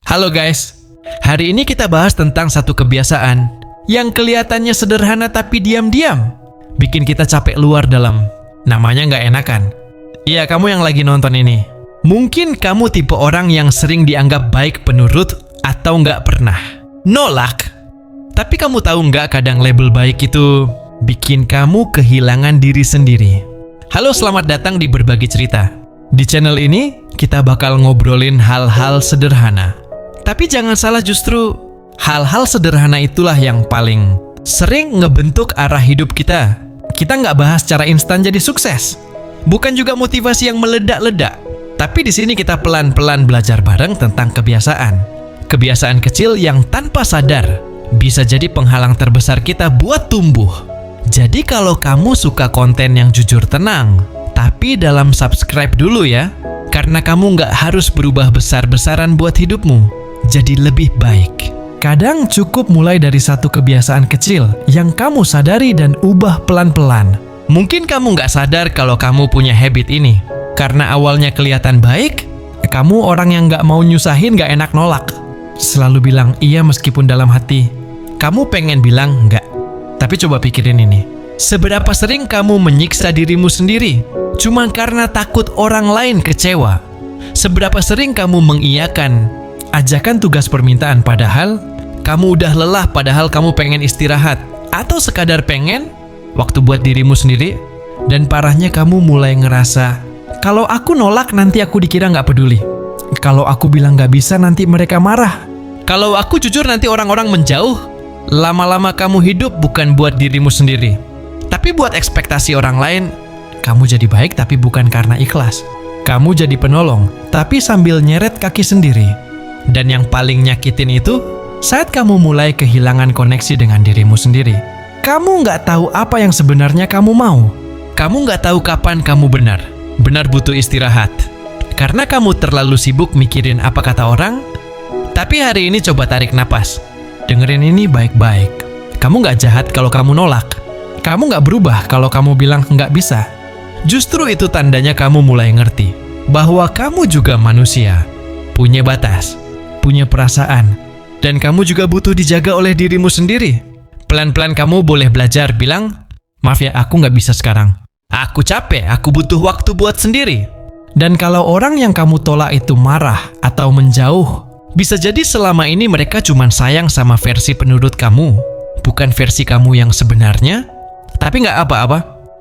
Halo guys, hari ini kita bahas tentang satu kebiasaan yang kelihatannya sederhana tapi diam-diam bikin kita capek luar dalam. Namanya nggak enakan. Iya, kamu yang lagi nonton ini. Mungkin kamu tipe orang yang sering dianggap baik penurut atau nggak pernah nolak. Tapi kamu tahu nggak, kadang label baik itu bikin kamu kehilangan diri sendiri. Halo, selamat datang di Berbagi Cerita. Di channel ini, kita bakal ngobrolin hal-hal sederhana. Tapi jangan salah, justru hal-hal sederhana itulah yang paling sering ngebentuk arah hidup kita. Kita nggak bahas cara instan jadi sukses. Bukan juga motivasi yang meledak-ledak. Tapi di sini kita pelan-pelan belajar bareng tentang kebiasaan. Kebiasaan kecil yang tanpa sadar bisa jadi penghalang terbesar kita buat tumbuh. Jadi kalau kamu suka konten yang jujur, tenang. Tapi dalam subscribe dulu ya. Karena kamu nggak harus berubah besar-besaran buat hidupmu jadi lebih baik. Kadang cukup mulai dari satu kebiasaan kecil yang kamu sadari dan ubah pelan-pelan. Mungkin kamu nggak sadar kalau kamu punya habit ini. Karena awalnya kelihatan baik, kamu orang yang nggak mau nyusahin, nggak enak nolak. Selalu bilang iya meskipun dalam hati kamu pengen bilang enggak. Tapi coba pikirin ini. Seberapa sering kamu menyiksa dirimu sendiri cuma karena takut orang lain kecewa? Seberapa sering kamu mengiyakan ajakan tugas permintaan padahal kamu udah lelah, padahal kamu pengen istirahat? Atau sekadar pengen waktu buat dirimu sendiri? Dan parahnya kamu mulai ngerasa, kalau aku nolak nanti aku dikira nggak peduli. Kalau aku bilang nggak bisa nanti mereka marah. Kalau aku jujur nanti orang-orang menjauh. Lama-lama kamu hidup bukan buat dirimu sendiri, tapi buat ekspektasi orang lain. Kamu jadi baik tapi bukan karena ikhlas. Kamu jadi penolong, tapi sambil nyeret kaki sendiri. Dan yang paling nyakitin itu, saat kamu mulai kehilangan koneksi dengan dirimu sendiri. Kamu nggak tahu apa yang sebenarnya kamu mau. Kamu nggak tahu kapan kamu benar butuh istirahat. Karena kamu terlalu sibuk mikirin apa kata orang. Tapi hari ini coba tarik napas. Dengerin ini baik-baik. Kamu nggak jahat kalau kamu nolak. Kamu nggak berubah kalau kamu bilang nggak bisa. Justru itu tandanya kamu mulai ngerti bahwa kamu juga manusia, punya batas, punya perasaan, dan kamu juga butuh dijaga oleh dirimu sendiri. Pelan-pelan kamu boleh belajar bilang, maaf ya, aku nggak bisa sekarang. Aku capek, aku butuh waktu buat sendiri. Dan kalau orang yang kamu tolak itu marah atau menjauh, bisa jadi selama ini mereka cuma sayang sama versi penurut kamu, bukan versi kamu yang sebenarnya. Tapi nggak apa-apa.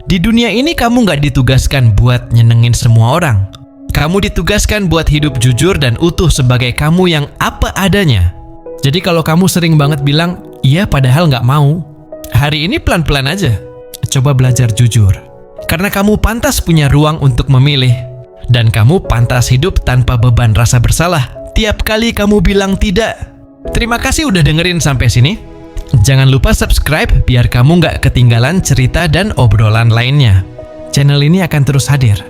Di dunia ini kamu nggak ditugaskan buat nyenengin semua orang. Kamu ditugaskan buat hidup jujur dan utuh sebagai kamu yang apa adanya. Jadi kalau kamu sering banget bilang, iya padahal nggak mau, hari ini pelan-pelan aja. Coba belajar jujur. Karena kamu pantas punya ruang untuk memilih. Dan kamu pantas hidup tanpa beban rasa bersalah tiap kali kamu bilang tidak. Terima kasih udah dengerin sampai sini. Jangan lupa subscribe biar kamu nggak ketinggalan cerita dan obrolan lainnya. Channel ini akan terus hadir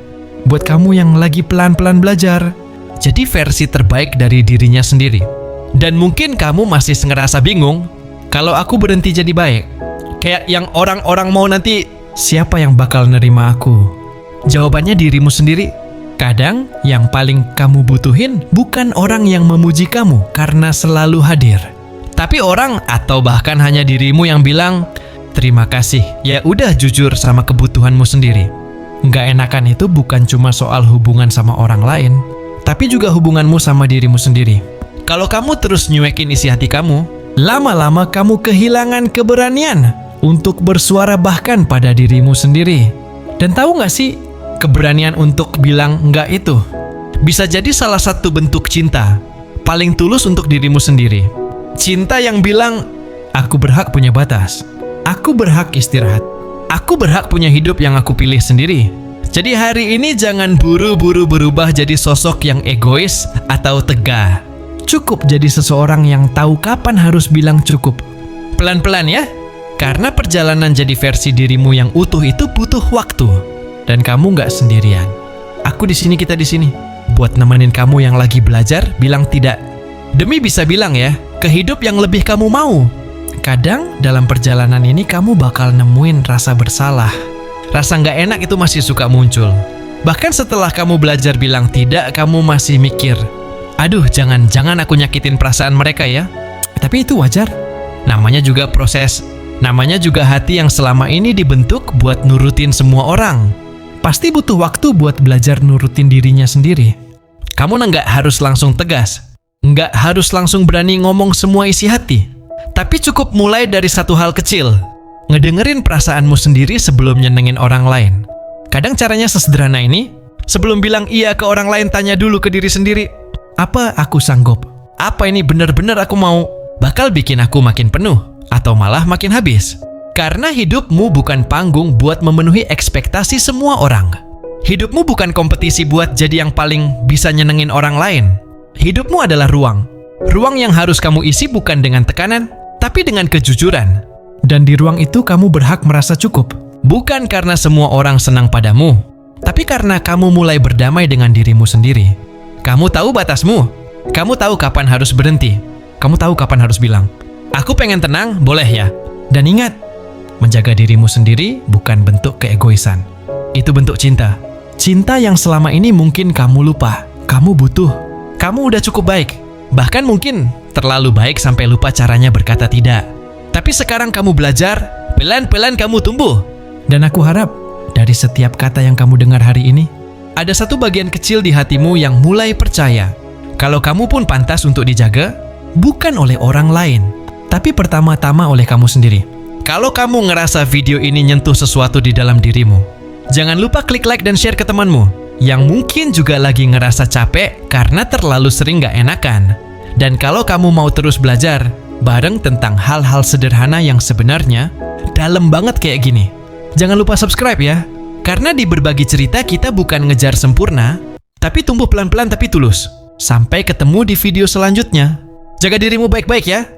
buat kamu yang lagi pelan-pelan belajar jadi versi terbaik dari dirinya sendiri. Dan mungkin kamu masih ngerasa bingung, kalau aku berhenti jadi baik, kayak yang orang-orang mau, nanti siapa yang bakal nerima aku? Jawabannya dirimu sendiri. Kadang yang paling kamu butuhin bukan orang yang memuji kamu karena selalu hadir, tapi orang atau bahkan hanya dirimu yang bilang, terima kasih, ya udah jujur sama kebutuhanmu sendiri. Nggak enakan itu bukan cuma soal hubungan sama orang lain, tapi juga hubunganmu sama dirimu sendiri. Kalau kamu terus nyuekin isi hati kamu, lama-lama kamu kehilangan keberanian untuk bersuara bahkan pada dirimu sendiri. Dan tahu nggak sih, keberanian untuk bilang enggak itu bisa jadi salah satu bentuk cinta paling tulus untuk dirimu sendiri. Cinta yang bilang, aku berhak punya batas, aku berhak istirahat, aku berhak punya hidup yang aku pilih sendiri. Jadi hari ini jangan buru-buru berubah jadi sosok yang egois atau tegar. Cukup jadi seseorang yang tahu kapan harus bilang cukup. Pelan-pelan ya, karena perjalanan jadi versi dirimu yang utuh itu butuh waktu. Dan kamu nggak sendirian. Aku di sini, kita di sini buat nemenin kamu yang lagi belajar bilang tidak. Demi bisa bilang ya, ke hidup yang lebih kamu mau. Kadang dalam perjalanan ini kamu bakal nemuin rasa bersalah. Rasa nggak enak itu masih suka muncul. Bahkan setelah kamu belajar bilang tidak, kamu masih mikir, Aduh, jangan aku nyakitin perasaan mereka ya. Tapi itu wajar. Namanya juga proses. Namanya juga hati yang selama ini dibentuk buat nurutin semua orang. Pasti butuh waktu buat belajar nurutin dirinya sendiri. Kamu nggak harus langsung tegas. Nggak harus langsung berani ngomong semua isi hati. Tapi cukup mulai dari satu hal kecil. Ngedengerin perasaanmu sendiri sebelum nyenengin orang lain. Kadang caranya sesederhana ini. Sebelum bilang iya ke orang lain, tanya dulu ke diri sendiri. Apa aku sanggup? Apa ini benar-benar aku mau? Bakal bikin aku makin penuh. Atau malah makin habis. Karena hidupmu bukan panggung buat memenuhi ekspektasi semua orang. Hidupmu bukan kompetisi buat jadi yang paling bisa nyenengin orang lain. Hidupmu adalah ruang. Ruang yang harus kamu isi bukan dengan tekanan, tapi dengan kejujuran. Dan di ruang itu kamu berhak merasa cukup. Bukan karena semua orang senang padamu, tapi karena kamu mulai berdamai dengan dirimu sendiri. Kamu tahu batasmu. Kamu tahu kapan harus berhenti. Kamu tahu kapan harus bilang, aku pengen tenang, boleh ya? Dan ingat, menjaga dirimu sendiri bukan bentuk keegoisan. Itu bentuk cinta. Cinta yang selama ini mungkin kamu lupa. Kamu butuh. Kamu udah cukup baik. Bahkan mungkin terlalu baik sampai lupa caranya berkata tidak. Tapi sekarang kamu belajar, pelan-pelan kamu tumbuh. Dan aku harap, dari setiap kata yang kamu dengar hari ini, ada satu bagian kecil di hatimu yang mulai percaya kalau kamu pun pantas untuk dijaga, bukan oleh orang lain, tapi pertama-tama oleh kamu sendiri. Kalau kamu ngerasa video ini nyentuh sesuatu di dalam dirimu, jangan lupa klik like dan share ke temanmu yang mungkin juga lagi ngerasa capek karena terlalu sering gak enakan. Dan kalau kamu mau terus belajar bareng tentang hal-hal sederhana yang sebenarnya dalam banget kayak gini, jangan lupa subscribe ya. Karena di berbagi cerita kita bukan ngejar sempurna, tapi tumbuh pelan-pelan tapi tulus. Sampai ketemu di video selanjutnya. Jaga dirimu baik-baik ya.